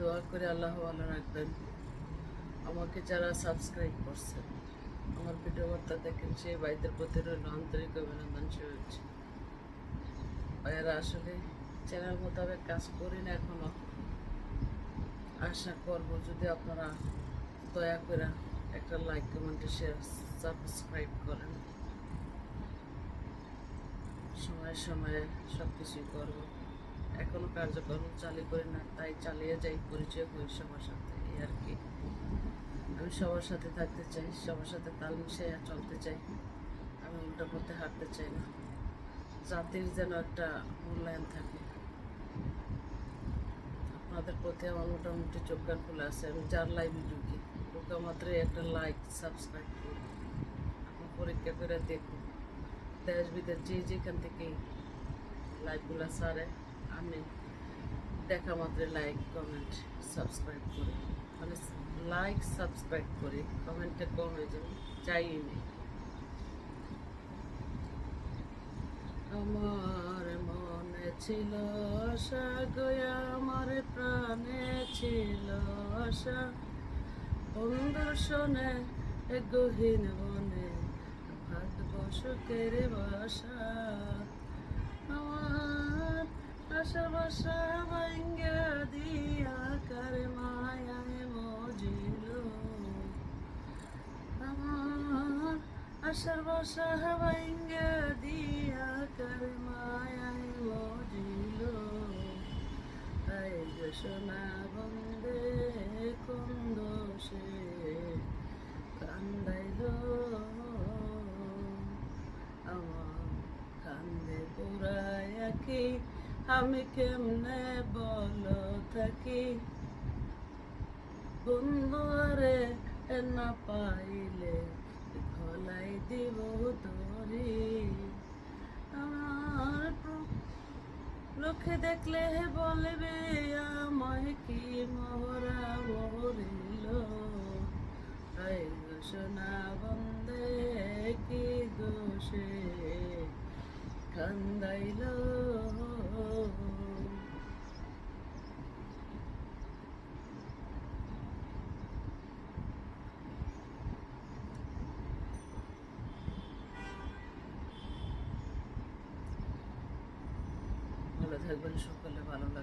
দোয়া করে আল্লাহ ভালো রাখবেন। আমাকে যারা সাবস্ক্রাইব করছেন, আমার ভিডিও বার্তা দেখেন, সেই ভাইদের প্রতি রইল আন্তরিক অভিনন্দন, শুভেচ্ছা। ভাইয়েরা আসলে চ্যানেল মোতাবেক কাজ করি না এখনো। আশা করব যদি আপনারা দয়া করে একটা লাইক, কমেন্ট, শেয়ার, সাবস্ক্রাইব করেন। সময়ে সময়ে সব কিছুই করব। এখনো কার্যক্রম চালু করি না, তাই চালিয়ে যাই, পরিচয় হই সবার সাথে, এই আর কি। আমি সবার সাথে থাকতে চাই, সবার সাথে তাল মিশিয়ে চলতে চাই। আমি উল্টা পথে হাঁটতে চাই না। জাতির যেন একটা মূল্যায়ন থাকে। আপনাদের প্রতি আমার মোটামুটি চোখ কান খুলে আছে। আমি যার লাইভে ঢুকি, ঢোকা মাত্রই একটা লাইক, সাবস্ক্রাইব করি। আপনি পরীক্ষা করে দেখুন, দেশ বিদেশ যে যেখান থেকেই লাইভগুলো সারে, আমি দেখা মাত্রই লাইক, কমেন্ট, সাবস্ক্রাইব করি। মানে লাইক সাবস্ক্রাইব করি, কমেন্টে কম হয়ে যাবে, চাই নেই। আমার মনে ছিল আশা গয়া, আমার প্রাণে ছিল আশা, বন্ধুর শোনে গহীন বনে ভাগ্য সুখের বাসা। আমার আশা বাসা ভাঙ্গা দিয়া কার মায়ায় মজিল, আমার আশার বাসা ভাঙ্গা দিয়া কার মায়ায় মজিল। তাই সোনা বন্দে কুন্দ সে কান্দাইল, আমার কান্দে পুরায় কি আমি কেমনে বল থাকি, বন্ধুরে না পাইলে গলাই দিব তোরি। আমার লোকে দেখলে বলবে আমায় কি মরা মরিল, তাই সোনা বন্দে কি দোষে কান্দাইল। ভালো থাকবেন সকলে, ভালো লাগবে।